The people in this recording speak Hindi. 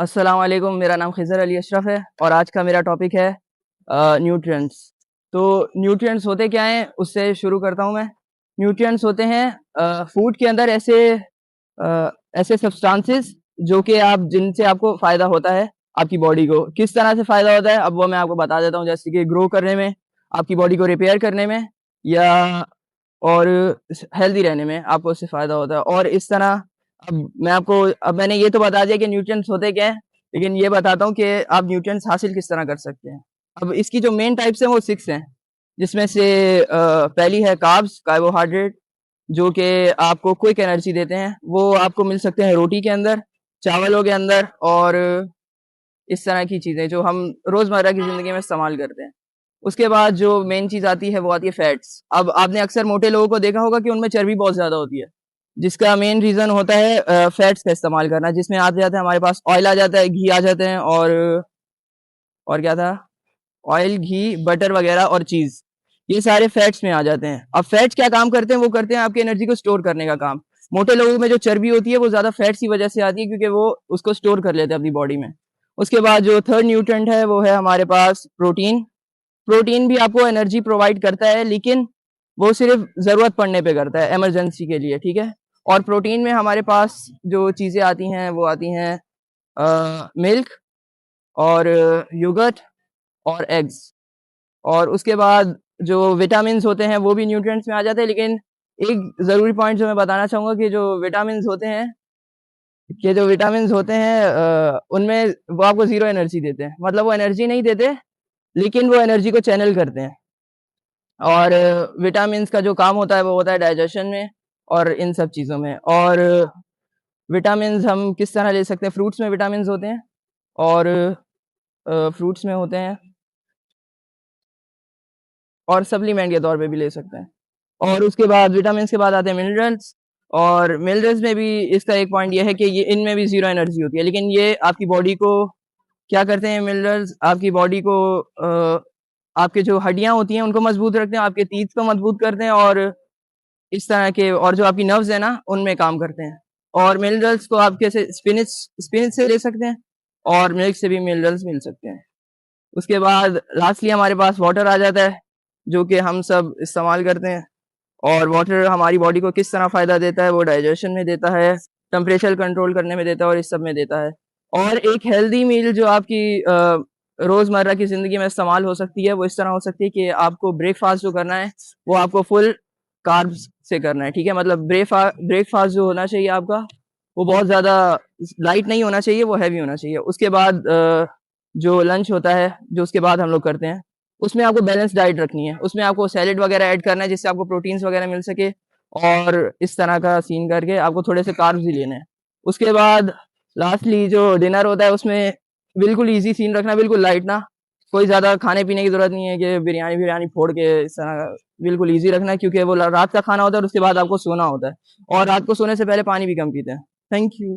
अस्सलाम वालेकुम। मेरा नाम खिज़र अली अशरफ है और आज का मेरा टॉपिक है न्यूट्रिएंट्स। तो न्यूट्रिएंट्स होते क्या हैं उससे शुरू करता हूँ मैं। न्यूट्रिएंट्स होते हैं फूड के अंदर ऐसे सब्सटेंसेस जो कि आप जिनसे आपको फ़ायदा होता है आपकी बॉडी को। किस तरह से फ़ायदा होता है अब वो मैं आपको बता देता हूँ, जैसे कि ग्रो करने में, आपकी बॉडी को रिपेयर करने में, या और हेल्दी रहने में आपको उससे फ़ायदा होता है। और इस तरह अब मैंने ये तो बता दिया कि न्यूट्रिएंट्स होते क्या हैं, लेकिन ये बताता हूँ कि आप न्यूट्रिएंट्स हासिल किस तरह कर सकते हैं। अब इसकी जो मेन टाइप्स हैं वो 6 हैं, जिसमें से पहली है कार्ब्स, कार्बोहाइड्रेट, जो कि आपको क्विक एनर्जी देते हैं। वो आपको मिल सकते हैं रोटी के अंदर, चावलों के अंदर, और इस तरह की चीज़ें जो हम रोज़मर्रा की ज़िंदगी में इस्तेमाल करते हैं। उसके बाद जो मेन चीज़ आती है वो आती है फैट्स। अब आपने अक्सर मोटे लोगों को देखा होगा कि उनमें चर्बी बहुत ज़्यादा होती है, जिसका मेन रीज़न होता है फैट्स का इस्तेमाल करना, जिसमें आ जाता है हमारे पास ऑयल आ जाता है, घी आ जाते हैं, और क्या था? ऑयल, घी, बटर वगैरह और चीज़। ये सारे फैट्स में आ जाते हैं। अब फैट्स क्या काम करते हैं? वो करते हैं आपकी एनर्जी को स्टोर करने का काम। मोटे लोगों में जो चर्बी होती है वो ज़्यादा फैट्स की वजह से आती है, क्योंकि वो उसको स्टोर कर लेते हैं अपनी बॉडी में। उसके बाद जो थर्ड न्यूट्रिएंट है वो है हमारे पास प्रोटीन। प्रोटीन भी आपको एनर्जी प्रोवाइड करता है, लेकिन वो सिर्फ ज़रूरत पड़ने पे करता है, इमरजेंसी के लिए, ठीक है? और प्रोटीन में हमारे पास जो चीज़ें आती हैं वो आती हैं मिल्क और योगर्ट और एग्स। और उसके बाद जो विटामिन्स होते हैं वो भी न्यूट्रिएंट्स में आ जाते हैं, लेकिन एक ज़रूरी पॉइंट जो मैं बताना चाहूँगा कि जो विटामिन्स होते हैं उनमें वो आपको ज़ीरो एनर्जी देते हैं। मतलब वो एनर्जी नहीं देते, लेकिन वो एनर्जी को चैनल करते हैं। और विटामिन्स का जो काम होता है वो होता है डाइजेशन में और इन सब चीज़ों में। और विटामिन्स हम किस तरह ले सकते हैं? फ्रूट्स में विटामिन्स होते हैं, और फ्रूट्स में होते हैं, और सप्लीमेंट के तौर पे भी ले सकते हैं। और उसके बाद विटामिन्स के बाद आते हैं मिनरल्स। और मिनरल्स में भी इसका एक पॉइंट ये है कि ये इनमें भी ज़ीरो एनर्जी होती है, लेकिन ये आपकी बॉडी को क्या करते हैं? मिनरल्स आपकी बॉडी को आपकी जो हड्डियाँ होती हैं उनको मजबूत रखते हैं, आपके टीथ को मजबूत करते हैं, और इस तरह के, और जो आपकी नर्व्स है ना उनमें काम करते हैं। और मिनरल्स को आप कैसे स्पिनच से ले सकते हैं, और मिल्क से भी मिनरल्स मिल सकते हैं। उसके बाद लास्टली हमारे पास वाटर आ जाता है, जो कि हम सब इस्तेमाल करते हैं। और वाटर हमारी बॉडी को किस तरह फ़ायदा देता है? वो डाइजेशन में देता है, टेम्परेचर कंट्रोल करने में देता है, और इस सब में देता है। और एक हेल्दी मील जो आपकी रोज़मर्रा की ज़िंदगी में इस्तेमाल हो सकती है वो इस तरह हो सकती है कि आपको ब्रेकफ़ास्ट जो करना है वो आपको फुल कार्ब्स से करना है, ठीक है? मतलब ब्रेकफ़ास्ट जो होना चाहिए आपका, वो बहुत ज़्यादा लाइट नहीं होना चाहिए, वो हैवी होना चाहिए। उसके बाद जो लंच होता है, जो उसके बाद हम लोग करते हैं, उसमें आपको बैलेंस डाइट रखनी है। उसमें आपको सैलेड वगैरह ऐड करना है, जिससे आपको प्रोटीन्स वगैरह मिल सके, और इस तरह का सीन करके आपको थोड़े से कार्ब्स भी लेने हैं। उसके बाद लास्टली जो डिनर होता है उसमें बिल्कुल ईज़ी सीन रखना, बिल्कुल लाइट ना। कोई ज़्यादा खाने-पीने की ज़रूरत नहीं है कि बिरयानी-विरयानी फोड़ के इस तरह। बिल्कुल ईज़ी रखना है, क्योंकि वो ल रात का खाना होता है और उसके बाद आपको सोना होता है, और रात को सोने से पहले पानी भी कम पीते हैं। Thank you.